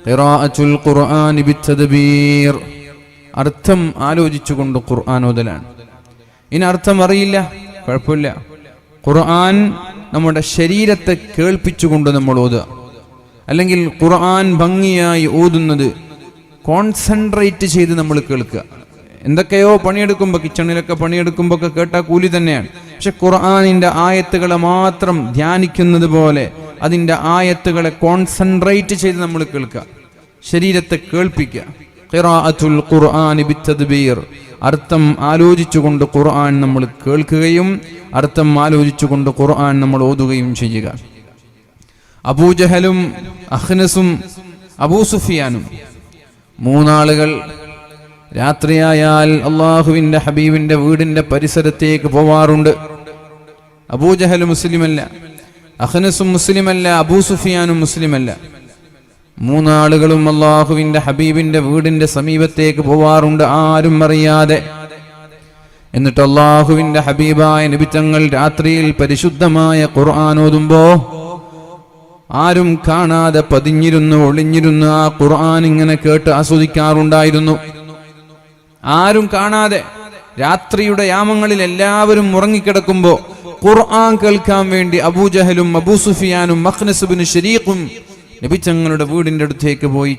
ഖിറാഅത്തുൽ ഖുർആനി ബിത്തദ്ബീർ, അർത്ഥം ആലോചിച്ചുകൊണ്ട് ഖുർആൻ ഓതലാണ്. ഇനി അർത്ഥം അറിയില്ല, കുഴപ്പമില്ല. ഖുർആൻ നമ്മുടെ ശരീരത്തെ കേൾപ്പിച്ചുകൊണ്ട് നമ്മൾ ഓതുക. അല്ലെങ്കിൽ ഖുർആൻ ഭംഗിയായി ഓതുന്നത് കോൺസെൻട്രേറ്റ് ചെയ്ത് നമ്മൾ കേൾക്കുക. എന്തൊക്കെയോ പണിയെടുക്കുമ്പോൾ, കിച്ചണിലൊക്കെ പണിയെടുക്കുമ്പോൾ ഒക്കെ കേട്ടാൽ കൂലി തന്നെയാണ്. പക്ഷെ ഖുർആനിൻ്റെ ആയത്തുകളെ മാത്രം ധ്യാനിക്കുന്നത് പോലെ അതിൻ്റെ ആയത്തുകളെ കോൺസെൻട്രേറ്റ് ചെയ്ത് നമ്മൾ കേൾക്കുക, ശരീരത്തെ കേൾപ്പിക്കുക. ഖിറാഅത്തുൽ ഖുർആനി ബിത്തദ്ബീർ, അർത്ഥം ആലോചിച്ചുകൊണ്ട് ഖുർആൻ നമ്മൾ കേൾക്കുകയും അർത്ഥം ആലോചിച്ചുകൊണ്ട് ഖുർആൻ നമ്മൾ ഓതുകയും ചെയ്യുക. അബൂജഹലും അഖ്നസും അബൂ സുഫിയാനും മൂന്നാളുകൾ രാത്രിയായാൽ അള്ളാഹുവിൻ്റെ ഹബീബിൻ്റെ വീടിൻ്റെ പരിസരത്തേക്ക് പോവാറുണ്ട്. അബൂജഹൽ മുസ്ലിമല്ല, അഖ്നസും മുസ്ലിമല്ല, അബൂ സുഫിയാനും മുസ്ലിമല്ല. മൂന്നാളുകളും അള്ളാഹുവിൻ്റെ ഹബീബിൻ്റെ വീടിൻ്റെ സമീപത്തേക്ക് പോവാറുണ്ട്, ആരും അറിയാതെ. എന്നിട്ട് അള്ളാഹുവിൻ്റെ ഹബീബായ നബി തങ്ങൾ രാത്രിയിൽ പരിശുദ്ധമായ ഖുർആൻ ഓതുമ്പോ ആരും കാണാതെ പതിഞ്ഞിരുന്നു ഒളിഞ്ഞിരുന്നു ആ ഖുർആൻ ഇങ്ങനെ കേട്ട് ആസ്വദിക്കാറുണ്ടായിരുന്നു. ആരും കാണാതെ രാത്രിയുടെ യാമങ്ങളിൽ എല്ലാവരും ഉറങ്ങിക്കിടക്കുമ്പോ ഖുർആൻ കേൾക്കാൻ വേണ്ടി അബൂജഹലും അബൂ സുഫിയാനും അഖ്നസ് ഇബ്നു ശരീഖും നബി തങ്ങളുടെ വീടിന്റെ അടുത്തേക്ക് പോയി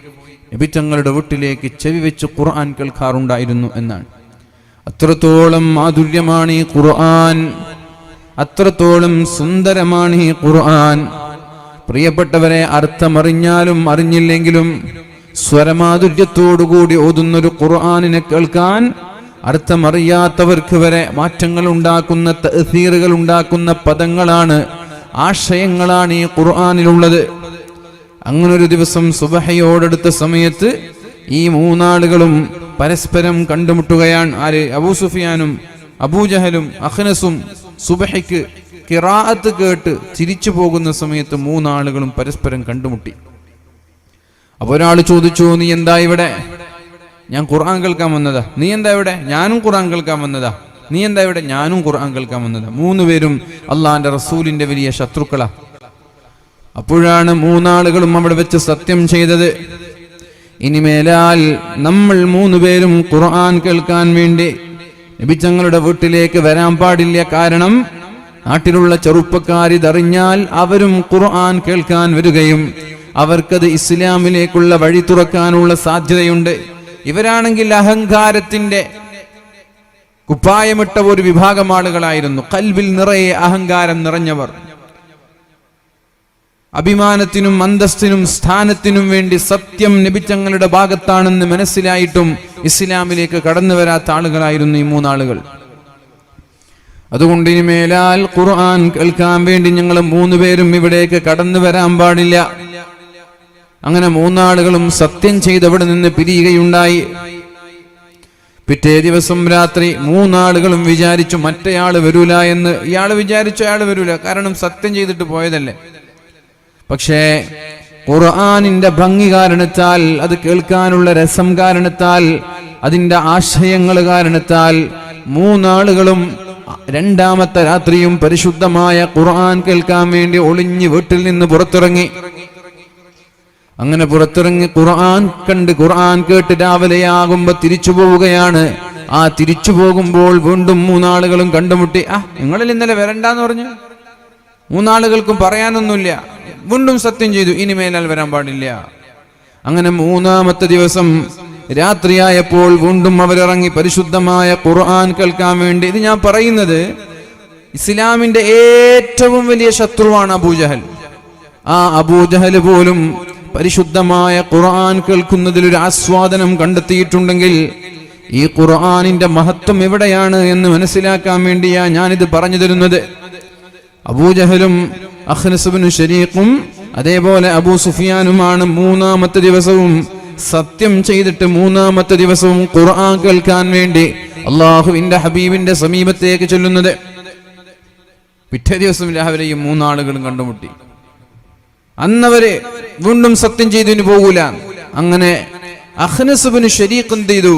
നബി തങ്ങളുടെ വീട്ടിലേക്ക് ചെവി വെച്ച് ഖുർആൻ കേൾക്കാറുണ്ടായിരുന്നു എന്നാണ്. അത്രത്തോളം മാധുര്യമാണ് ഈ ഖുർആൻ, അത്രത്തോളം സുന്ദരമാണ് ഈ ഖുർആൻ. പ്രിയപ്പെട്ടവരെ, അർത്ഥമറിഞ്ഞാലും അറിഞ്ഞില്ലെങ്കിലും സ്വരമാധുര്യത്തോടുകൂടി ഓതുന്നൊരു ഖുർആനിനെ കേൾക്കാൻ അർത്ഥമറിയാത്തവർക്ക് വരെ മാറ്റങ്ങൾ ഉണ്ടാക്കുന്ന, തഅ്സീറുകൾ ഉണ്ടാക്കുന്ന പദങ്ങളാണ്, ആശയങ്ങളാണ് ഈ ഖുർആനിലുള്ളത്. അങ്ങനൊരു ദിവസം സുബഹയോടടുത്ത സമയത്ത് ഈ മൂന്നാളുകളും പരസ്പരം കണ്ടുമുട്ടുകയാണ്. ആര്? അബൂ സുഫിയാനും അബൂജഹലും അഖ്നസും സുബഹയ്ക്ക് ഖിറാഅത്ത് കേട്ട് തിരിച്ചു പോകുന്ന സമയത്ത് മൂന്നാളുകളും പരസ്പരം കണ്ടുമുട്ടി. അപ്പോൾ ഒരാൾ ചോദിച്ചു, നീ എന്താ ഇവിടെ? ഞാൻ ഖുർആൻ കേൾക്കാൻ വന്നതാ. നീ എന്താ ഇവിടെ? ഞാനും ഖുർആൻ കേൾക്കാൻ വന്നതാ. നീ എന്താ ഇവിടെ? ഞാനും ഖുർആൻ കേൾക്കാൻ വന്നതാ. മൂന്നുപേരും അള്ളാഹിന്റെ റസൂലിന്റെ വലിയ ശത്രുക്കളാ. അപ്പോഴാണ് മൂന്നാളുകളും അവിടെ വെച്ച് സത്യം ചെയ്തത്, ഇനിമേലാൽ നമ്മൾ മൂന്നുപേരും ഖുർആൻ കേൾക്കാൻ വേണ്ടി നബിതങ്ങളുടെ വീട്ടിലേക്ക് വരാൻ പാടില്ല. കാരണം നാട്ടിലുള്ള ചെറുപ്പക്കാരിതറിഞ്ഞാൽ അവരും ഖുർആൻ കേൾക്കാൻ വരികയും അവർക്കത് ഇസ്ലാമിലേക്കുള്ള വഴി തുറക്കാനുള്ള സാധ്യതയുണ്ട്. ഇവരാണെങ്കിൽ അഹങ്കാരത്തിന്റെ കുപ്പായമിട്ട ഒരു വിഭാഗം ആളുകളായിരുന്നു. ഖൽബിൽ നിറയെ അഹങ്കാരം നിറഞ്ഞവർ. അഭിമാനത്തിനും അന്തസ്സിനും സ്ഥാനത്തിനും വേണ്ടി സത്യം നബിതങ്ങളുടെ ഭാഗത്താണെന്ന് മനസ്സിലായിട്ടും ഇസ്ലാമിലേക്ക് കടന്നു വരാത്ത ആളുകളായിരുന്നു ഈ മൂന്നാളുകൾ. അതുകൊണ്ട് ഇനിമേലാൽ ഖുർആൻ കേൾക്കാൻ വേണ്ടി ഞങ്ങൾ മൂന്നുപേരും ഇവിടേക്ക് കടന്നു വരാൻ പാടില്ല. അങ്ങനെ മൂന്നാളുകളും സത്യം ചെയ്ത് അവിടെ നിന്ന് പിരിയുകയുണ്ടായി. പിറ്റേ ദിവസം രാത്രി മൂന്നാളുകളും വിചാരിച്ചു മറ്റേയാള് വരൂല എന്ന്. ഇയാള് വിചാരിച്ചു അയാൾ വരൂല, കാരണം സത്യം ചെയ്തിട്ട് പോയതല്ലേ. പക്ഷേ ഖുർആനിന്റെ ഭംഗി കാരണത്താൽ, അത് കേൾക്കാനുള്ള രസം കാരണത്താൽ, അതിന്റെ ആശയങ്ങൾ കാരണത്താൽ മൂന്നാളുകളും രണ്ടാമത്തെ രാത്രിയും പരിശുദ്ധമായ ഖുർആൻ കേൾക്കാൻ വേണ്ടി ഒളിഞ്ഞ് വീട്ടിൽ നിന്ന് പുറത്തിറങ്ങി. അങ്ങനെ പുറത്തിറങ്ങി ഖുർആൻ കണ്ട് ഖുർആൻ കേട്ട് രാവിലെയാകുമ്പോ തിരിച്ചു പോവുകയാണ്. ആ തിരിച്ചു പോകുമ്പോൾ വീണ്ടും മൂന്നാളുകളും കണ്ടുമുട്ടി. നിങ്ങളിൽ ഇന്നലെ വരണ്ടെന്ന് പറഞ്ഞു. മൂന്നാളുകൾക്കും പറയാനൊന്നുമില്ല. വീണ്ടും സത്യം ചെയ്തു, ഇനിമേലാൽ വരാൻ പാടില്ല. അങ്ങനെ മൂന്നാമത്തെ ദിവസം രാത്രിയായപ്പോൾ വീണ്ടും അവരിറങ്ങി പരിശുദ്ധമായ ഖുർആൻ കേൾക്കാൻ വേണ്ടി. ഇത് ഞാൻ പറയുന്നത് ഇസ്ലാമിന്റെ ഏറ്റവും വലിയ ശത്രുവാണ് അബൂജഹൽ. ആ അബൂജഹൽ പോലും പരിശുദ്ധമായ ഖുർആൻ കേൾക്കുന്നതിൽ ഒരു ആസ്വാദനം കണ്ടെത്തിയിട്ടുണ്ടെങ്കിൽ ഈ ഖുർആനിന്റെ മഹത്വം എവിടെയാണ് എന്ന് മനസ്സിലാക്കാൻ വേണ്ടിയാ ഞാനിത് പറഞ്ഞു തരുന്നത്. അബൂജഹലും അഖ്നസ് ഇബ്നു ശരീഖും അതേപോലെ അബൂ സുഫിയാനുമാണ് മൂന്നാമത്തെ ദിവസവും സത്യം ചെയ്തിട്ട് മൂന്നാമത്തെ ദിവസവും ഖുർആൻ കേൾക്കാൻ വേണ്ടി അള്ളാഹുവിന്റെ ഹബീബിന്റെ സമീപത്തേക്ക് ചെല്ലുന്നത്. പിറ്റേ ദിവസം രാവിലെ ഈ മൂന്നാളുകളും കണ്ടുമുട്ടി. അന്നവര് വീണ്ടും സത്യം ചെയ്തു ഇനി പോകൂല. അങ്ങനെ അഖ്നസ് ഇബ്നു ശരീഖ് എന്ത് ചെയ്തു?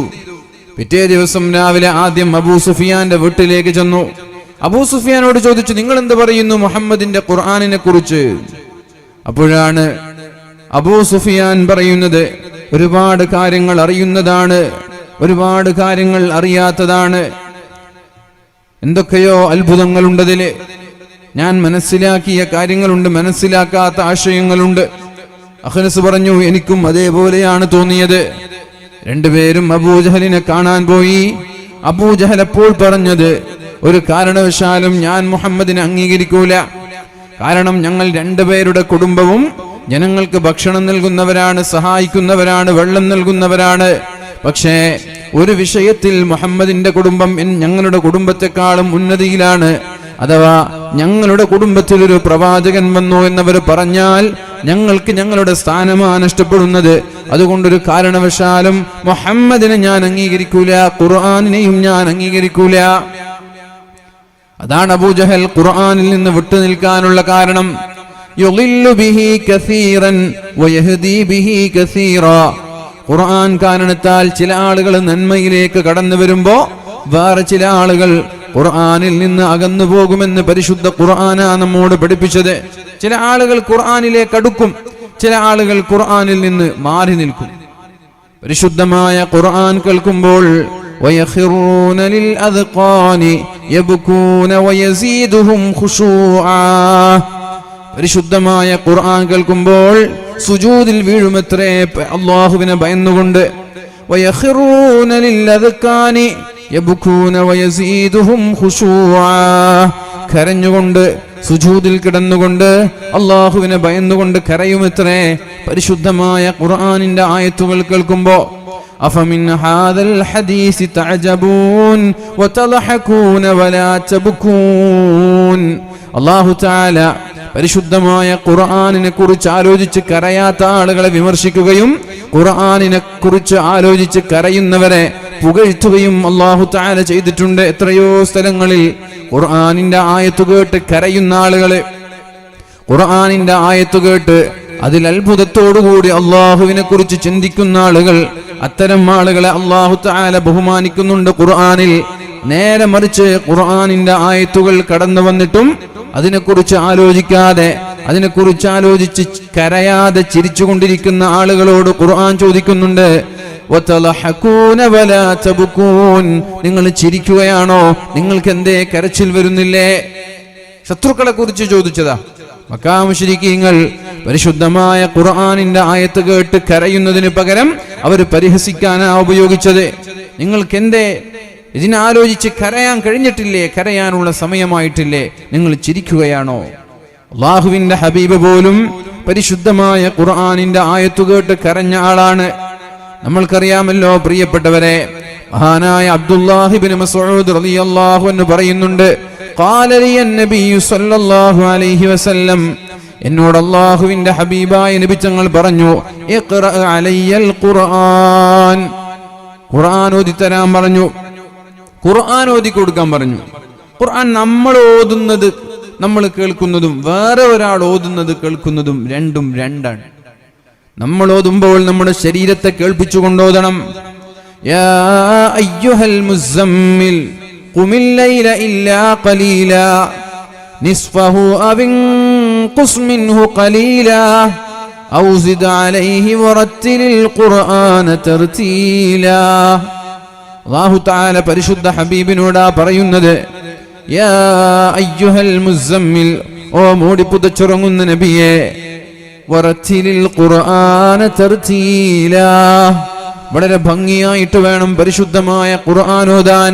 പിറ്റേ ദിവസം രാവിലെ ആദ്യം അബൂ സുഫിയാന്റെ വീട്ടിലേക്ക് ചെന്നു. അബൂ സുഫിയാനോട് ചോദിച്ചു, നിങ്ങൾ എന്ത് പറയുന്നു മുഹമ്മദിന്റെ ഖുർആനിനെ കുറിച്ച്? അപ്പോഴാണ് അബൂ സുഫിയാൻ പറയുന്നത്, ഒരുപാട് കാര്യങ്ങൾ അറിയുന്നതാണ്, ഒരുപാട് കാര്യങ്ങൾ അറിയാത്തതാണ്, എന്തൊക്കെയോ അത്ഭുതങ്ങളുണ്ടതില്. ഞാൻ മനസ്സിലാക്കിയ കാര്യങ്ങളുണ്ട്, മനസ്സിലാക്കാത്ത ആശയങ്ങളുണ്ട്. അഖ്നസ് പറഞ്ഞു, എനിക്കും അതേപോലെയാണ് തോന്നിയത്. രണ്ടുപേരും അബൂജഹലിനെ കാണാൻ പോയി. അബൂജഹൽ അപ്പോൾ പറഞ്ഞത്, ഒരു കാരണവശാലും ഞാൻ മുഹമ്മദിനെ അംഗീകരിക്കൂല. കാരണം ഞങ്ങൾ രണ്ടുപേരുടെ കുടുംബവും ജനങ്ങൾക്ക് ഭക്ഷണം നൽകുന്നവരാണ്, സഹായിക്കുന്നവരാണ്, വെള്ളം നൽകുന്നവരാണ്. പക്ഷേ ഒരു വിഷയത്തിൽ മുഹമ്മദിന്റെ കുടുംബം ഞങ്ങളുടെ കുടുംബത്തെക്കാളും ഉന്നതിയിലാണ്. അഥവാ ഞങ്ങളുടെ കുടുംബത്തിൽ ഒരു പ്രവാചകൻ വന്നു എന്നവർ പറഞ്ഞാൽ ഞങ്ങൾക്ക് ഞങ്ങളുടെ സ്ഥാനമാണ് നഷ്ടപ്പെടുന്നത്. അതുകൊണ്ടൊരു കാരണവശാലും മുഹമ്മദിനെ ഞാൻ അംഗീകരിക്കൂല, ഖുർആനിനെയും ഞാൻ അംഗീകരിക്കൂല. അതാണ് അബൂജഹൽ ഖുർആനിൽ നിന്ന് വിട്ടുനിൽക്കാനുള്ള കാരണം. യുളില്ലു ബിഹി കസീറൻ വയഹ്ദി ബിഹി കസീറാ. ഖുർആൻ കാരണത്താൽ ചില ആളുകൾ നന്മയിലേക്ക് കടന്നു വരുമ്പോ വേറെ ചില ആളുകൾ ഖുർആനിൽ നിന്ന് അകന്നു പോകുമെന്ന് പരിശുദ്ധ ഖുർആനാ നമ്മോട് പഠിപ്പിച്ചത്. ചില ആളുകൾ ഖുർആനിലേക്ക് അടുക്കും, ചില ആളുകൾ ഖുർആനിൽ നിന്ന് മാറി നിൽക്കും. പരിശുദ്ധമായ ഖുർആൻ കേൾക്കുമ്പോൾ വയഖിറൂന ലിൽ അദ്ഖാനി യബ്കൂന വയസീദുഹും ഖുശൂആ. പരിശുദ്ധമായ ഖുർആൻ കേൾക്കുമ്പോൾ സുജൂദിൽ വീഴുമത്രേ അല്ലാഹുവിനെ ഭയന്നുകൊണ്ട്. വയഖിറൂന ലിൽ അദ്ഖാനി യബ്കൂന വയസീദുഹും ഖുശൂആ. കരഞ്ഞുകൊണ്ട് സുജൂദിൽ കിടന്നുകൊണ്ട് അല്ലാഹുവിനെ ഭയന്നുകൊണ്ട് കരയുമത്രേ പരിശുദ്ധമായ ഖുർആനിന്റെ ആയത്തുകൾ കേൾക്കുമ്പോൾ. അഫമിൻ ഹാദൽ ഹദീസി തഅജബൂൻ വതളഹകൂന വലാ തബ്കൂൻ. അല്ലാഹു തആല പരിശുദ്ധമായ ഖുർആനിനെ കുറിച്ച് ആലോചിച്ച് കരയാത്ത ആളുകളെ വിമർശിക്കുകയും ഖുർആനിനെ കുറിച്ച് ആലോചിച്ച് കരയുന്നവരെ പുകഴ്ത്തുകയും അല്ലാഹു തആല ചെയ്തിട്ടുണ്ട്. എത്രയോ സ്ഥലങ്ങളിൽ ഖുർആനിന്റെ ആയത്ത് കേട്ട് കരയുന്ന ആളുകളെ, ഖുർആനിന്റെ ആയത്ത് കേട്ട് അതിൽ അത്ഭുതത്തോടുകൂടി അള്ളാഹുവിനെ കുറിച്ച് ചിന്തിക്കുന്ന ആളുകൾ, അത്തരം ആളുകളെ അല്ലാഹു തആല ബഹുമാനിക്കുന്നുണ്ട് ഖുർആനിൽ. നേരെ മറിച്ച് ഖുർആനിന്റെ ആയത്തുകൾ കടന്നു വന്നിട്ടും അതിനെക്കുറിച്ച് ആലോചിക്കാതെ, അതിനെക്കുറിച്ച് ആലോചിച്ച് കരയാതെ ചിരിച്ചുകൊണ്ടിരിക്കുന്ന ആളുകളോട് ഖുർആൻ ചോദിക്കുന്നുണ്ട്, വതളഹകൂന വലാ തബ്കൂൻ. നിങ്ങൾ ചിരിക്കുകയാണോ? നിങ്ങൾക്ക് എന്തേ കരച്ചിൽ വരുന്നില്ലേ? ശത്രുക്കളെ കുറിച്ച് ചോദിച്ചതാ. മക്കാ മുശ്രിക്കീങ്ങൾ പരിശുദ്ധമായ ഖുർആനിന്റെ ആയത്ത് കേട്ട് കരയുന്നതിന് പകരം അവർ പരിഹസിക്കാനാ ഉപയോഗിച്ചത്. നിങ്ങൾക്ക് എന്തേ ഇതിനാലോചിച്ച് കരയാൻ കഴിഞ്ഞിട്ടില്ലേ? കരയാനുള്ള സമയമായിട്ടില്ലേ? നിങ്ങൾ ചിരിക്കുകയാണോ? അല്ലാഹുവിന്റെ ഹബീബ് പോലും പരിശുദ്ധമായ ഖുർആനിന്റെ ആയത്ത് കേട്ട് കരഞ്ഞ ആളാണ്. നമ്മൾക്കറിയാമല്ലോ പ്രിയപ്പെട്ടവരെ, മഹാനായ അബ്ദുല്ലാഹി ഇബ്നു മസ്ഊദ് റളിയല്ലാഹു അൻഹു പറയുന്നുണ്ട്, ഖാല ലി നബിയ്യു സ്വല്ലല്ലാഹു അലൈഹി വസല്ലം, എന്നോട് അല്ലാഹുവിന്റെ ഹബീബായ നബി തങ്ങൾ പറഞ്ഞു, ഇഖ്റ അലയ്യൽ ഖുർആൻ. ഖുർആൻ ഓതി തരാൻ പറഞ്ഞു, ഖുർആൻ ഓതി കൊടുക്കാൻ പറഞ്ഞു. ഖുർആൻ നമ്മൾ ഓതുന്നത്, നമ്മൾ കേൾക്കുന്നതും വേറെ ഒരാൾ ഓതുന്നത് കേൾക്കുന്നതും രണ്ടും രണ്ടാണ്. നമ്മൾ ഓതുമ്പോൾ നമ്മുടെ ശരീരത്തെ കേൾപ്പിച്ചുകൊണ്ടോതണം. യാ അയ്യുഹൽ മുസമ്മിൽ ഖുമിൽ ലൈല ഇല്ലാ ഖലീലാ നിസ്ഫഹു അവ ഇൻഖുസ് മിൻഹു ഖലീലാ ഔ സിദ് അലൈഹി വറത്തിലിൽ ഖുർആന തർതീലാ. അല്ലാഹു തആല പരിശുദ്ധ ഹബീബിനോടാ പറയുന്നത്, യാ അയ്യുഹൽ മുസമ്മിൽ, ഓ മൂടിപ്പുതച്ചുറങ്ങുന്ന നബിയേ, വറത്തിലിൽ ഖുർആന തർതീലാ. വളരെ ഭംഗിയായിട്ട് വേണം പരിശുദ്ധമായ ഖുർആൻ ഓതാൻ.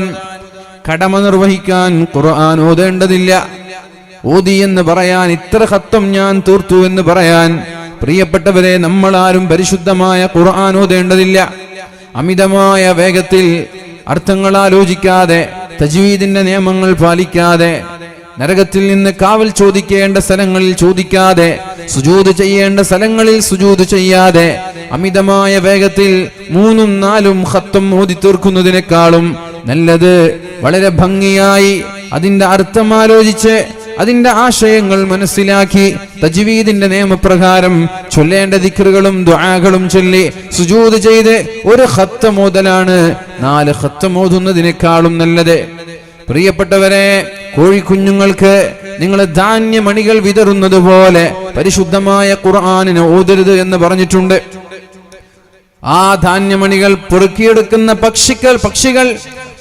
കടമ നിർവഹിക്കാൻ ഖുർആൻ ഓതേണ്ടതില്ല. ഓതി എന്ന് പറയാൻ, ഇത്ര ഖത്തം ഞാൻ തീർത്തു എന്ന് പറയാൻ പ്രിയപ്പെട്ടവരെ നമ്മളാരും പരിശുദ്ധമായ ഖുർആൻ ഓതേണ്ടതില്ല. അമിതമായ വേഗത്തിൽ അർത്ഥങ്ങൾ ആലോചിക്കാതെ, തജ്വീദിന്റെ നിയമങ്ങൾ പാലിക്കാതെ, നരകത്തിൽ നിന്ന് കാവൽ ചോദിക്കേണ്ട സ്ഥലങ്ങളിൽ ചോദിക്കാതെ, സുജൂദ് ചെയ്യേണ്ട സ്ഥലങ്ങളിൽ സുജൂദ് ചെയ്യാതെ, അമിതമായ വേഗത്തിൽ 3ഉം 4ഉം ഖത്തം ഓതി തീർക്കുന്നതിനേക്കാളും നല്ലത് വളരെ ഭംഗിയായി അതിന്റെ അർത്ഥം ആലോചിച്ച് അതിന്റെ ആശയങ്ങൾ മനസ്സിലാക്കി തജ്വീദിന്റെ നിയമപ്രകാരം ചൊല്ലേണ്ട ദിക്റുകളും ദുആകളും ചൊല്ലി സുജൂദ് ചെയ്ത് ഒരു ഖത്തം ഓതലാണ് 4 ഖത്തം ഓതുന്നതിനേക്കാളും നല്ലത്. പ്രിയപ്പെട്ടവരെ, കോഴിക്കുഞ്ഞുങ്ങൾക്ക് നിങ്ങൾ ധാന്യമണികൾ വിതറുന്നത് പോലെ പരിശുദ്ധമായ ഖുർആനിനെ ഓതരുത് എന്ന് പറഞ്ഞിട്ടുണ്ട്. ആ ധാന്യമണികൾ പെറുക്കിയെടുക്കുന്ന പക്ഷികൾ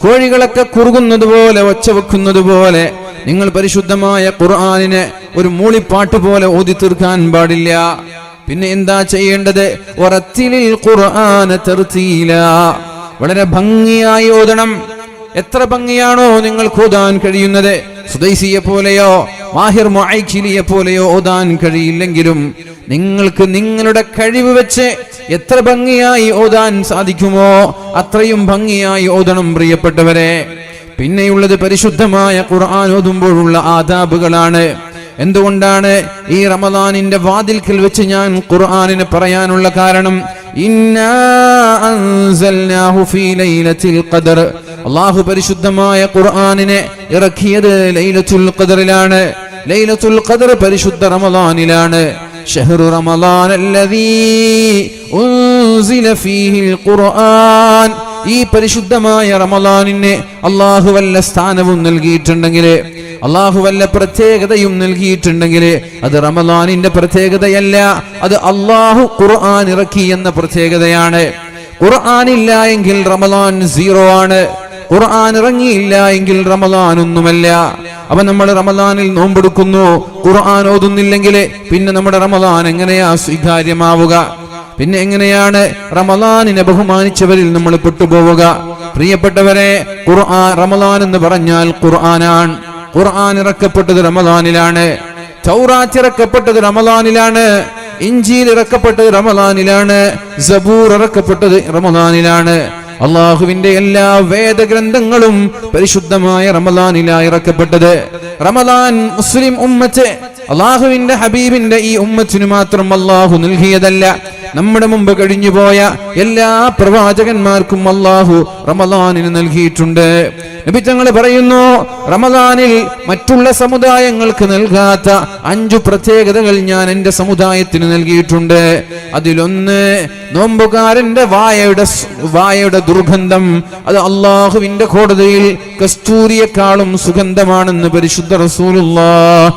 കോഴികളൊക്കെ കുറുകുന്നത് പോലെ ഒച്ച വെക്കുന്നത് പോലെ നിങ്ങൾ പരിശുദ്ധമായ ഖുർആനിനെ ഒരു മൂളിപ്പാട്ട് പോലെ ഓതി തീർക്കാൻ പാടില്ല. പിന്നെ എന്താ ചെയ്യേണ്ടത്? വറത്തിലിൽ ഖുർആന തർതീലാ, വളരെ ഭംഗിയായി ഓതണം. എത്ര ഭംഗിയാണോ നിങ്ങൾക്ക് ഓതാൻ കഴിയുന്നത്. സുദൈസിയെ പോലെയോ മാഹിർ മുഅഖിലിയെ പോലെയോ ഓതാൻ കഴിയില്ലെങ്കിലും നിങ്ങൾക്ക് നിങ്ങളുടെ കഴിവ് വെച്ച് എത്ര ഭംഗിയായി ഓതാൻ സാധിക്കുമോ അത്രയും ഭംഗിയായി ഓതണം പ്രിയപ്പെട്ടവരെ. പിന്നെയുള്ളത് പരിശുദ്ധമായ ഖുർആൻ ഓതുമ്പോഴുള്ള ആദാബുകളാണ്. എന്തുകൊണ്ടാണ് ഈ റമദാനിന്റെ വാതിൽക്കൽ വെച്ച് ഞാൻ ഖുർആനിനെ പറയാനുള്ള കാരണം? ഇന്നാ അൻസൽനാഹു ഫീ ലൈലത്തിൽ ഖദർ, അല്ലാഹു പരിശുദ്ധമായ ഖുർആനിനെ ഇറക്കിയത് ലൈലത്തുൽ ഖദറിലാണ്. ലൈലത്തുൽ ഖദർ പരിശുദ്ധ റമദാനിലാണ്. ഷഹ്റു റമദാനല്ലദീ ഉൻസില ഫീഹിൽ ഖുർആൻ, ഈ പരിശുദ്ധമായ റമദാനിനെ അല്ലാഹു വല്ല സ്ഥാനവും നൽകിയിട്ടുണ്ടെങ്കിൽ, അല്ലാഹു വല്ല പ്രത്യേകതയും നൽകിയിട്ടുണ്ടെങ്കിൽ അത് റമദാനിന്റെ പ്രത്യേകതയല്ല, അത് അല്ലാഹു ഖുർആൻ ഇറക്കി എന്ന പ്രത്യേകതയാണ്. ഖുർആൻ ഇല്ല എങ്കിൽ റമദാൻ സീറോ ആണ്. ഖുർആൻ ഇറങ്ങിയില്ല എങ്കിൽ റമദാൻ ഒന്നുമല്ല. അപ്പൊ നമ്മൾ റമദാനിൽ നോമ്പെടുക്കുന്നു, ഖുർആൻ ഓതുന്നില്ലെങ്കിൽ പിന്നെ നമ്മുടെ റമദാൻ എങ്ങനെയാ സ്വീകാര്യമാവുക? പിന്നെ എങ്ങനെയാണ് റമദാനിനെ ബഹുമാനിച്ചവരിൽ നമ്മൾ പെട്ടുപോവുക? പ്രിയപ്പെട്ടവരെ, റമദാൻ എന്ന് പറഞ്ഞാൽ ഖുർആനാണ്. ഖുർആൻ ഇറക്കപ്പെട്ടത് റമദാനിലാണ്. തൗറാത്ത് ഇറക്കപ്പെട്ടത് റമദാനിലാണ്. ഇഞ്ചീൽ ഇറക്കപ്പെട്ടത് റമദാനിലാണ്. സബൂർ ഇറക്കപ്പെട്ടത് റമദാനിലാണ്. അള്ളാഹുവിന്റെ എല്ലാ വേദഗ്രന്ഥങ്ങളും പരിശുദ്ധമായ റമദാനിലാണ് ഇറക്കപ്പെട്ടത്. റമദാൻ മുസ്ലിം ഉമ്മത്ത്, അള്ളാഹുവിന്റെ ഹബീബിന്റെ ഈ ഉമ്മത്തിന് മാത്രം അള്ളാഹു നൽകിയതല്ല, നമ്മുടെ മുമ്പ് കഴിഞ്ഞുപോയ എല്ലാ പ്രവാചകന്മാർക്കും അള്ളാഹു റമദാനിന് നൽകിയിട്ടുണ്ട്. നബി തങ്ങൾ പറയുന്നു, റമദാനിൽ മറ്റുള്ള സമുദായങ്ങൾക്ക് നൽകാത്ത 5 പ്രത്യേകതകൾ ഞാൻ എന്റെ സമുദായത്തിന് നൽകിയിട്ടുണ്ട്. അതിലൊന്ന് നോമ്പുകാരന്റെ വായയുടെ ദുർഗന്ധം, അത് അള്ളാഹുവിന്റെ കോടതിയിൽ കസ്തൂരിയെക്കാളും സുഗന്ധമാണെന്ന് പരിശുദ്ധ റസൂലുള്ളാഹ്.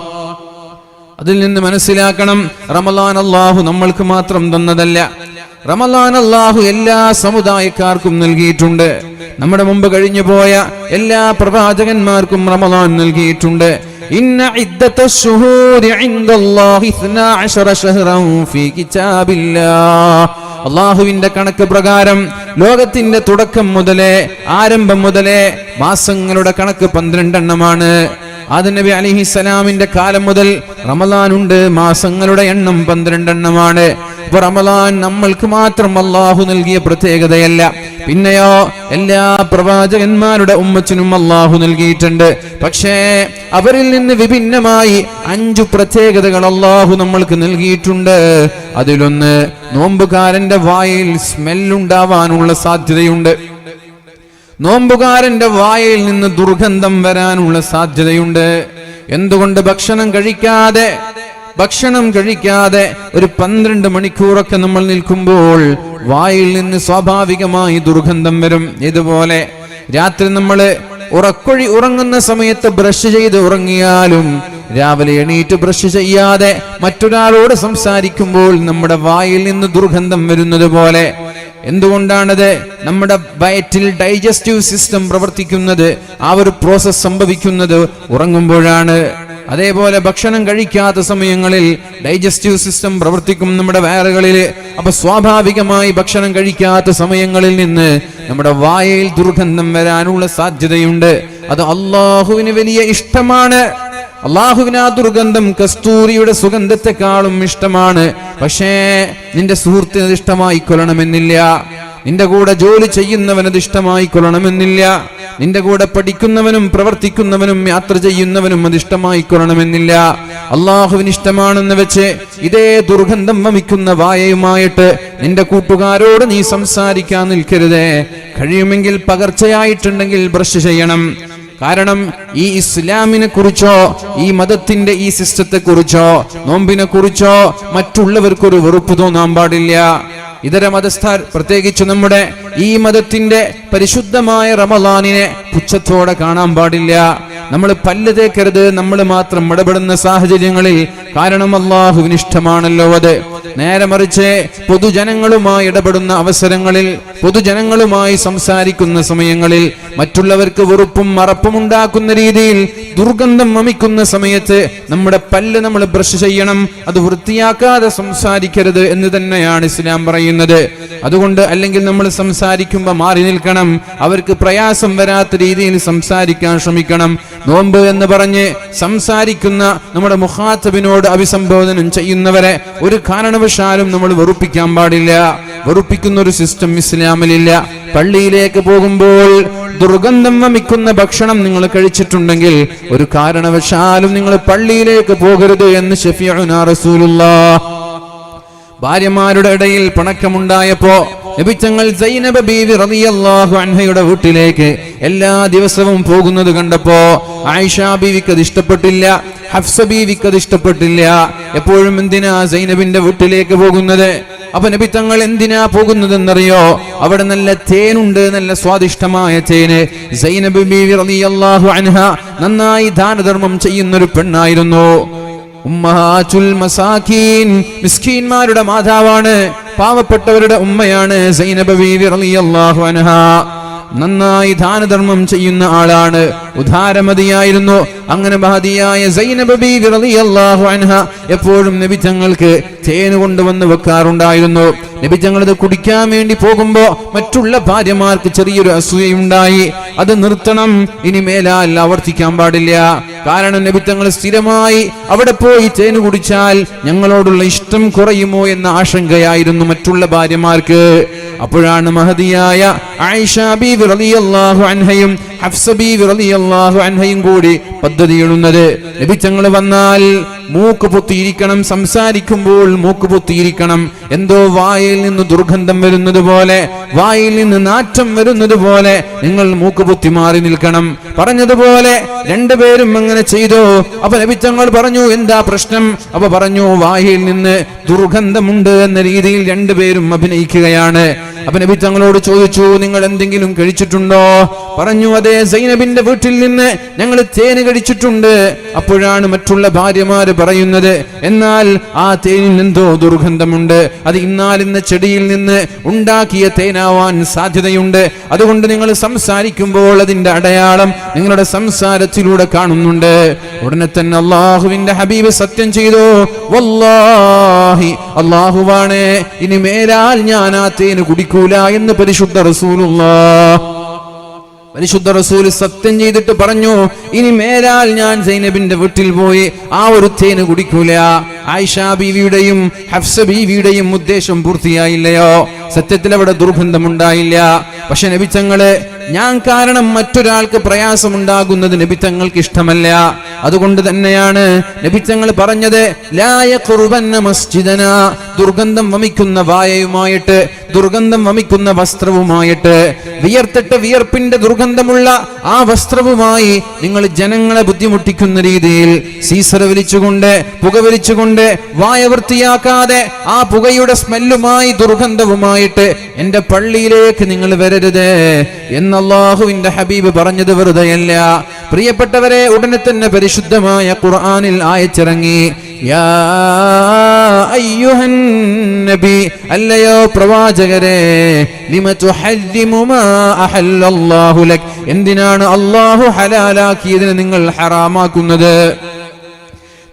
അതിൽ നിന്ന് മനസ്സിലാക്കണം, റമദാൻ അല്ലാഹു നമ്മൾക്ക് മാത്രം തന്നതല്ല, റമദാൻ അല്ലാഹു എല്ലാ സമുദായക്കാർക്കും നൽകിയിട്ടുണ്ട്. നമ്മുടെ മുമ്പ് കഴിഞ്ഞു പോയ എല്ലാ പ്രവാചകന്മാർക്കും റമദാൻ നൽകിയിട്ടുണ്ട്. ഇന്ന ഇദ്ദത്തശ് ശുഹൂരി ഇൻദല്ലാഹി 12 ശഹ്റൻ ഫീ കിതാബില്ലാഹ്, അല്ലാഹുവിന്റെ കണക്ക് പ്രകാരം ലോകത്തിന്റെ തുടക്കം മുതലേ, ആരംഭം മുതലേ മാസങ്ങളുടെ കണക്ക് 12 എണ്ണമാണ്. ആദം നബി അലൈഹിസ്സലാമിന്റെ കാലം മുതൽ റമദാൻ ഉണ്ട്. മാസങ്ങളുടെ എണ്ണം 12 എണ്ണമാണ്. അപ്പൊ റമദാൻ നമ്മൾക്ക് മാത്രം അല്ലാഹു നൽകിയ പ്രത്യേകതയല്ല, പിന്നെയോ എല്ലാ പ്രവാചകന്മാരുടെ ഉമ്മത്തിനും അല്ലാഹു നൽകിയിട്ടുണ്ട്. പക്ഷേ അവരിൽ നിന്ന് വിഭിന്നമായി 5 പ്രത്യേകതകൾ അല്ലാഹു നമ്മൾക്ക് നൽകിയിട്ടുണ്ട്. അതിലൊന്ന്, നോമ്പുകാരന്റെ വായിൽ സ്മെല്ലുണ്ടാവാനുള്ള സാധ്യതയുണ്ട്. നോമ്പുകാരന്റെ വായിൽ നിന്ന് ദുർഗന്ധം വരാനുള്ള സാധ്യതയുണ്ട്. എന്തുകൊണ്ട്? ഭക്ഷണം കഴിക്കാതെ ഒരു 12 മണിക്കൂറൊക്കെ നമ്മൾ നിൽക്കുമ്പോൾ വായിൽ നിന്ന് സ്വാഭാവികമായി ദുർഗന്ധം വരും. ഇതുപോലെ രാത്രി നമ്മൾ ഉറങ്ങുന്ന സമയത്ത് ബ്രഷ് ചെയ്ത് ഉറങ്ങിയാലും രാവിലെ എണീറ്റ് ബ്രഷ് ചെയ്യാതെ മറ്റൊരാളോട് സംസാരിക്കുമ്പോൾ നമ്മുടെ വായിൽ നിന്ന് ദുർഗന്ധം വരുന്നത് പോലെ. എന്തുകൊണ്ടാണത്? നമ്മുടെ വയറ്റിൽ ഡൈജസ്റ്റീവ് സിസ്റ്റം പ്രവർത്തിക്കുന്നത്, ആ ഒരു പ്രോസസ് സംഭവിക്കുന്നത് ഉറങ്ങുമ്പോഴാണ്. അതേപോലെ ഭക്ഷണം കഴിക്കാത്ത സമയങ്ങളിൽ ഡൈജസ്റ്റീവ് സിസ്റ്റം പ്രവർത്തിക്കും നമ്മുടെ വയറുകളിൽ. അപ്പൊ സ്വാഭാവികമായി ഭക്ഷണം കഴിക്കാത്ത സമയങ്ങളിൽ നിന്ന് നമ്മുടെ വായയിൽ ദുർഗന്ധം വരാനുള്ള സാധ്യതയുണ്ട്. അത് അള്ളാഹുവിന് വലിയ ഇഷ്ടമാണ്. അള്ളാഹുവിന് ആ ദുർഗന്ധം കസ്തൂരിയുടെ സുഗന്ധത്തെക്കാളും ഇഷ്ടമാണ്. പക്ഷേ നിന്റെ സുഹൃത്തിന് അത് ഇഷ്ടമായി കൊള്ളണമെന്നില്ല, നിന്റെ കൂടെ ജോലി ചെയ്യുന്നവനത് ഇഷ്ടമായി കൊള്ളണമെന്നില്ല, നിന്റെ കൂടെ പഠിക്കുന്നവനും പ്രവർത്തിക്കുന്നവനും യാത്ര ചെയ്യുന്നവനും അത് ഇഷ്ടമായി കൊള്ളണമെന്നില്ല. അള്ളാഹുവിന് ഇഷ്ടമാണെന്ന് വെച്ച് ഇതേ ദുർഗന്ധം വമിക്കുന്ന വായയുമായിട്ട് നിന്റെ കൂട്ടുകാരോട് നീ സംസാരിക്കാൻ നിൽക്കരുതേ. കഴിയുമെങ്കിൽ പകർച്ചയായിട്ടുണ്ടെങ്കിൽ ബ്രഷ് ചെയ്യണം. കാരണം ഈ ഇസ്ലാമിനെ കുറിച്ചോ ഈ മതത്തിന്റെ ഈ സിസ്റ്റത്തെ കുറിച്ചോ നോമ്പിനെ കുറിച്ചോ മറ്റുള്ളവർക്കൊരു വെറുപ്പ് തോന്നാൻ പാടില്ല. ഇതര മതസ്ഥർ, പ്രത്യേകിച്ച് നമ്മുടെ ഈ മതത്തിന്റെ പരിശുദ്ധമായ റമദാനിനെ പുച്ഛത്തോടെ കാണാൻ പാടില്ല. നമ്മൾ പല്ല് തേക്കരുത്, നമ്മൾ മാത്രം ഇടപെടുന്ന സാഹചര്യങ്ങളിൽ. കാരണം അല്ലാഹുവിന് ഇഷ്ടമാണല്ലോ അത്. നേരെ മറിച്ച് പൊതുജനങ്ങളുമായി ഇടപെടുന്ന അവസരങ്ങളിൽ, പൊതുജനങ്ങളുമായി സംസാരിക്കുന്ന സമയങ്ങളിൽ, മറ്റുള്ളവർക്ക് വെറുപ്പും മറപ്പും ഉണ്ടാക്കുന്ന രീതിയിൽ ദുർഗന്ധം വമിക്കുന്ന സമയത്ത് നമ്മുടെ പല്ല് നമ്മൾ ബ്രഷ് ചെയ്യണം. അത് വൃത്തിയാക്കാതെ സംസാരിക്കരുത് എന്ന് തന്നെയാണ് ഇസ്ലാം പറയുന്നത്. അതുകൊണ്ട് അല്ലെങ്കിൽ നമ്മൾ സംസാരിക്കുമ്പോൾ മാറി നിൽക്കണം, അവർക്ക് പ്രയാസം വരാത്ത രീതിയിൽ സംസാരിക്കാൻ ശ്രമിക്കണം. നോമ്പ് എന്ന് പറഞ്ഞ് സംസാരിക്കുന്ന നമ്മുടെ മുഖാത്തബിനോട് അഭിസംബോധനം ചെയ്യുന്നവരെ ഒരു കാരണവശാലും നമ്മൾ വെറുപ്പിക്കാൻ പാടില്ല. വെറുപ്പിക്കുന്ന ഒരു സിസ്റ്റം ഇസ്ലാമിലില്ല. പള്ളിയിലേക്ക് പോകുമ്പോൾ ദുർഗന്ധം വമിക്കുന്ന ഭക്ഷണം നിങ്ങൾ കഴിച്ചിട്ടുണ്ടെങ്കിൽ ഒരു കാരണവശാലും നിങ്ങൾ പള്ളിയിലേക്ക് പോകരുത് എന്ന് ശഫീഉനാ റസൂലുള്ളാഹ്. ഭാര്യമാരുടെ ഇടയിൽ പിണക്കമുണ്ടായപ്പോ നബി തങ്ങൾ സൈനബ ബീവി റളിയല്ലാഹു അൻഹയുടെ വീട്ടിലേക്ക് എല്ലാ ദിവസവും പോകുന്നത് കണ്ടപ്പോ ആയിഷ ബീവിക്ക് അത് ഇഷ്ടപ്പെട്ടില്ല, ഹഫ്സ ബീവിക്ക് അത് ഇഷ്ടപ്പെട്ടില്ല. എപ്പോഴും എന്തിനാ സൈനബിന്റെ വീട്ടിലേക്ക് പോകുന്നത്? അപ്പൊ നബി തങ്ങൾ എന്തിനാ പോകുന്നതെന്നറിയോ? അവിടെ നല്ല തേനുണ്ട്, നല്ല സ്വാദിഷ്ടമായ തേന്. സൈനബ് ബീവി റളിയല്ലാഹു അൻഹ നന്നായി ദാനധർമ്മം ചെയ്യുന്നൊരു പെണ്ണായിരുന്നു. ഉമ്മഹാത്തുൽ മസാകീൻ, മിസ്കീന്മാരുടെ മാതാവാണ്, പാവപ്പെട്ടവരുടെ ഉമ്മയാണ് സൈനബ് ബീവി റളിയല്ലാഹു അൻഹ. നന്നായി ദാനധർമ്മം ചെയ്യുന്ന ആളാണ്, ഉദാരമതിയായിരുന്നു. അങ്ങനെ മഹതിയായ സൈനബ് ബീവി റളിയല്ലാഹു അൻഹ എപ്പോഴും നബി തങ്ങൾക്ക് തേന് കൊണ്ടുവന്ന് വെക്കാറുണ്ടായിരുന്നു. നബി തങ്ങൾ അത് കുടിക്കാൻ വേണ്ടി പോകുമ്പോ മറ്റുള്ള ഭാര്യമാർക്ക് ചെറിയൊരു അസൂയയുണ്ടായി. അത് നിർത്തണം, ഇനി മേലാൽ ആവർത്തിക്കാൻ പാടില്ല. കാരണം നബി തങ്ങൾ സ്ഥിരമായി അവിടെ പോയി തേന് കുടിച്ചാൽ ഞങ്ങളോടുള്ള ഇഷ്ടം കുറയുമോ എന്ന ആശങ്കയായിരുന്നു മറ്റുള്ള ഭാര്യമാർക്ക്. അപ്പോഴാണ് മഹതിയായ ആയിഷ ബീവി റളിയല്ലാഹു അൻഹയും ഹഫ്സ ബീവി റളിയല്ലാഹു അൻഹയും കൂടി പദ്ധതിയിടുന്നത്. നബി തങ്ങൾ വന്നാൽ മൂക്ക് പൊത്തിയിരിക്കണം, സംസാരിക്കുമ്പോൾ മൂക്ക് പൊത്തിയിരിക്കണം. എന്തോ വായിൽ നിന്ന് ദുർഗന്ധം വരുന്നത് പോലെ, വായിൽ നിന്ന് നാറ്റം വരുന്നത് പോലെ നിങ്ങൾ മൂക്ക് പൊത്തി മാറി നിൽക്കണം. പറഞ്ഞതുപോലെ രണ്ടുപേരും അങ്ങനെ ചെയ്തു. അപ്പൊ നബി തങ്ങൾ പറഞ്ഞു, എന്താ പ്രശ്നം? അപ്പൊ പറഞ്ഞു, വായിൽ നിന്ന് ദുർഗന്ധമുണ്ട് എന്ന രീതിയിൽ രണ്ടുപേരും അഭിനയിക്കുകയാണ്. അപ്പൊ നബി തങ്ങളോട് ചോദിച്ചു, നിങ്ങൾ എന്തെങ്കിലും കഴിച്ചിട്ടുണ്ടോ? പറഞ്ഞു, അതെ, സൈനബിന്റെ വീട്ടിൽ നിന്ന് ഞങ്ങൾ തേന് കഴിച്ചിട്ടുണ്ട്. അപ്പോഴാണ് മറ്റുള്ള ഭാര്യമാര് പറയുന്നത്, എന്നാൽ ആ തേനിൽ എന്തോ ദുർഗന്ധമുണ്ട്, അത് ഇന്നാലിന്ന ചെടിയിൽ നിന്ന് ഉണ്ടാക്കിയ തേനാവാൻ സാധ്യതയുണ്ട്. അതുകൊണ്ട് നിങ്ങൾ സംസാരിക്കുമ്പോൾ അതിന്റെ അടയാളം നിങ്ങളുടെ സംസാരത്തിലൂടെ കാണുന്നുണ്ട്. ഉടനെ തന്നെ അള്ളാഹുവിന്റെ ഹബീബ് സത്യം ചെയ്തു, വല്ലാഹി, അള്ളാഹുവാണ്, ഇനി മേലാൽ ഞാൻ ആ തേന് കുടിക്കൂല എന്ന് പരിശുദ്ധ റസൂലുള്ളാഹ്. പരിശുദ്ധ റസൂൽ സത്യം ചെയ്തിട്ട് പറഞ്ഞു, ഇനി മേലാൽ ഞാൻ സൈനബിന്റെ വീട്ടിൽ പോയി ആ ഒരു തേന് കുടിക്കൂല. ആയിഷ ബീവിയുടെയും ഹഫ്സ ബീവിയുടെയും ഉദ്ദേശം പൂർത്തിയായില്ലയോ? സത്യത്തിൽ അവിടെ ദുർഗന്ധമുണ്ടായില്ല. പക്ഷെ നബി തങ്ങള് ഞാൻ കാരണം മറ്റൊരാൾക്ക് പ്രയാസമുണ്ടാകുന്നത് നബി തങ്ങൾക്ക് ഇഷ്ടമല്ല. അതുകൊണ്ട് തന്നെയാണ് നബി തങ്ങൾ പറഞ്ഞത്, ലാ യഖ്റുബന്ന മസ്ജിദനാ, ദുർഗന്ധം വമിക്കുന്ന വായയുമായിട്ട്, ദുർഗന്ധം വമിക്കുന്ന വസ്ത്രവുമായിട്ട്, വിയർത്തിട്ട് വിയർപ്പിന്റെ ദുർഗന്ധമുള്ള ആ വസ്ത്രവുമായി നിങ്ങൾ ജനങ്ങളെ ബുദ്ധിമുട്ടിക്കുന്ന രീതിയിൽ സീസർ വലിച്ചുകൊണ്ട്, പുക വലിച്ചുകൊണ്ട്, വായ വൃത്തിയാക്കാതെ ആ പുകയുടെ സ്മെല്ലുമായി ദുർഗന്ധവുമായിട്ട് എന്റെ പള്ളിയിലേക്ക് നിങ്ങൾ വരരുത് എന്ന് അല്ലാഹുവിന്റെ ഹബീബ് പറഞ്ഞത് വെറുതെയല്ല. പ്രിയപ്പെട്ടവരെ, ഉടനെ തന്നെ പരിശുദ്ധമായ ഖുർആനിൽ ആയത്തിറങ്ങി, യാ അയ്യുഹൻ നബി, അല്ലയോ പ്രവാചകരെ, ലിമ തുഹല്ലിമു മാ അഹല്ലല്ലാഹു ലക്, എന്തിനാണ് അല്ലാഹു ഹലാലാക്കിയതിനെ നിങ്ങൾ ഹറാമാക്കുന്നത്?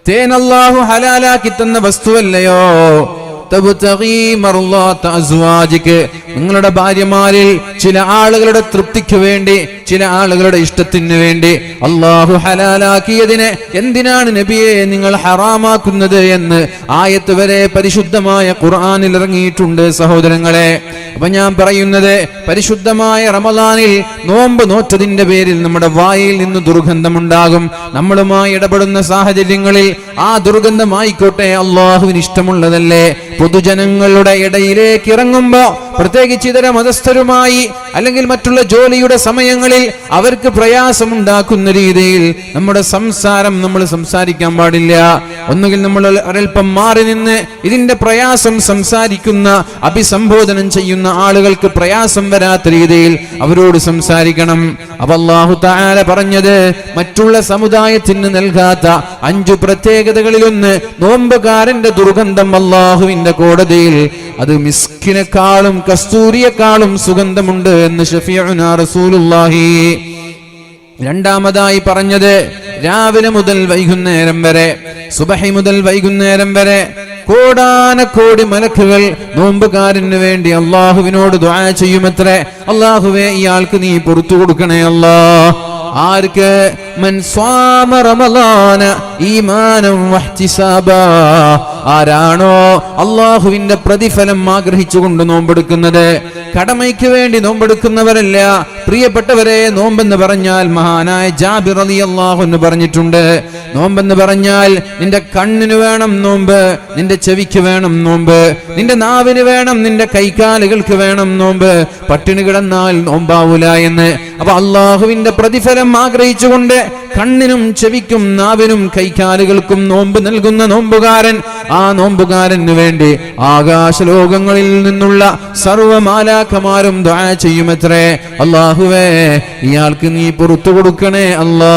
തേൻ അല്ലാഹു ഹലാലാക്കി തന്ന വസ്തുവല്ലയോ? നിങ്ങളുടെ ഭാര്യമാരിൽ ചില ആളുകളുടെ തൃപ്തിക്ക് വേണ്ടി, ചില ആളുകളുടെ ഇഷ്ടത്തിന് വേണ്ടി അള്ളാഹു ഹലാലാക്കിയതിനെ എന്തിനാണ് നബിയെ നിങ്ങൾ ഹറാമാക്കുന്നത് എന്ന് ആയത്ത് വരെ പരിശുദ്ധമായ ഖുർആനിൽ ഇറങ്ങിയിട്ടുണ്ട് സഹോദരങ്ങളെ. അപ്പൊ ഞാൻ പറയുന്നത്, പരിശുദ്ധമായ റമളാനിൽ നോമ്പ് നോറ്റതിന്റെ പേരിൽ നമ്മുടെ വായിൽ നിന്ന് ദുർഗന്ധമുണ്ടാകും. നമ്മളുമായി ഇടപെടുന്ന സാഹചര്യങ്ങളിൽ ആ ദുർഗന്ധമായിക്കോട്ടെ അള്ളാഹുവിന് ഇഷ്ടമുള്ളതല്ലേ? പൊതുജനങ്ങളുടെ ഇടയിലേക്ക് ഇറങ്ങുമ്പോ പ്രത്യേകിച്ച് ഇതര മതസ്ഥരുമായി അല്ലെങ്കിൽ മറ്റുള്ള ജോലിയുടെ സമയങ്ങളിൽ അവർക്ക് പ്രയാസമുണ്ടാക്കുന്ന രീതിയിൽ നമ്മുടെ സംസാരം നമ്മൾ സംസാരിക്കാൻ പാടില്ല. ഒന്നുകിൽ നമ്മൾ ഒരൽപ്പം മാറി നിന്ന് ഇതിന്റെ പ്രയാസം സംസാരിക്കുന്ന അഭിസംബോധനം ചെയ്യുന്ന ആളുകൾക്ക് പ്രയാസം വരാത്ത രീതിയിൽ അവരോട് സംസാരിക്കണം. അപ്പോൾ അല്ലാഹു തആല പറഞ്ഞത് മറ്റുള്ള സമുദായത്തിന് നൽകാത്ത 5 പ്രത്യേകതകളിലൊന്ന് നോമ്പുകാരന്റെ ദുർഗന്ധം അല്ലാഹുവിന്റെ കോടതിയിൽ അത് മിസ്കിനെക്കാളും കസ്തൂരിയെക്കാളും സുഗന്ധമുണ്ട് എന്ന് ശഫീഉനാ റസൂലുള്ളാഹി. രണ്ടാമതായി പറഞ്ഞത് രാവിലെ മുതൽ വൈകുന്നേരം വരെ, സുബഹി മുതൽ വൈകുന്നേരം വരെ കോടാനക്കോടി മലക്കുകൾ നോമ്പുകാരന് വേണ്ടി അള്ളാഹുവിനോട് ദുആ ചെയ്യുമത്രേ. അള്ളാഹുവേ, ഇയാൾക്ക് നീ പുറത്തു കൊടുക്കണേ അല്ലാ. ആർക്ക്? മൻ സ്വാമ റമളാന ഈമാനം വഹ്തിസാബാ, ആരാണോ അള്ളാഹുവിന്റെ പ്രതിഫലം ആഗ്രഹിച്ചുകൊണ്ട് നോമ്പെടുക്കുന്നത്. കടമയ്ക്ക് വേണ്ടി നോമ്പെടുക്കുന്നവരല്ല. പ്രിയപ്പെട്ടവരെ, നോമ്പെന്ന് പറഞ്ഞാൽ മഹാനായ ജാബിർ റളിയല്ലാഹു അൻഹു പറഞ്ഞിട്ടുണ്ട്, നോമ്പെന്ന് പറഞ്ഞാൽ നിന്റെ കണ്ണിന് വേണം നോമ്പ്, നിന്റെ ചെവിക്ക് വേണം നോമ്പ്, നിന്റെ നാവിന് വേണം, നിന്റെ കൈകാലുകൾക്ക് വേണം നോമ്പ്. പട്ടിണി കിടന്നാൽ നോമ്പാവൂല എന്ന്. അപ്പൊ അള്ളാഹുവിന്റെ പ്രതിഫലം ആഗ്രഹിച്ചുകൊണ്ട് കണ്ണിനും ചെവിക്കും നാവിനും കൈകാലുകൾക്കും നോമ്പ് നൽകുന്ന നോമ്പുകാരൻ, ആ നോമ്പുകാരന് വേണ്ടി ആകാശലോകങ്ങളിൽ നിന്നുള്ള സർവ്വമാലാഖമാരും ദുആ ചെയ്യുമത്രേ. അല്ലാഹുവേ, ഇയാൾക്ക് നീ പുറത്തു കൊടുക്കണേ അല്ലാ.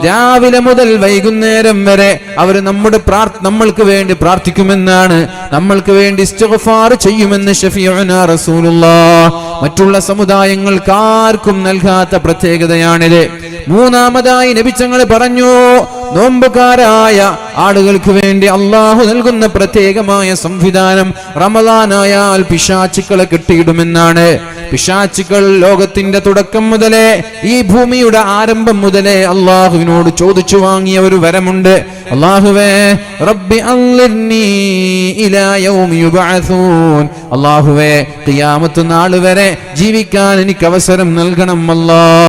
രാവിലെ മുതൽ വൈകുന്നേരം വരെ അവർ നമ്മൾക്ക് വേണ്ടി പ്രാർത്ഥിക്കുമെന്നാണ്, നമ്മൾക്ക് വേണ്ടി ഇസ്തിഗ്ഫാർ ചെയ്യുമെന്ന് ശഫീഉനാ റസൂലുള്ളാഹ്. മറ്റുള്ള സമുദായങ്ങൾക്ക് ആർക്കും നൽകാത്ത പ്രത്യേകതയാണിത്. മൂന്നാമതായി നബിച്ചങ്ങൾ പറഞ്ഞു, നോമ്പുകാരായ ആളുകൾക്ക് വേണ്ടി അള്ളാഹു നൽകുന്ന പ്രത്യേകമായ സംവിധാനം റമളാനായാൽ പിശാചുക്കളെ കെട്ടിയിടുമെന്നാണ്. പിശാചുക്കൾ ലോകത്തിന്റെ തുടക്കം മുതലേ, ഈ ഭൂമിയുടെ ആരംഭം മുതലേ അള്ളാഹുവിനോട് ചോദിച്ചു വാങ്ങിയ ഒരു വരമുണ്ട്. അള്ളാഹുവേ, റബ്ബി അൻളിർനി ഇലാ യൗമി യുബഅസൂൻ, അള്ളാഹുവേ, ഖിയാമത്ത് നാൾ വരെ ജീവിക്കാൻ എനിക്ക് അവസരം നൽകണം അല്ലാഹ്.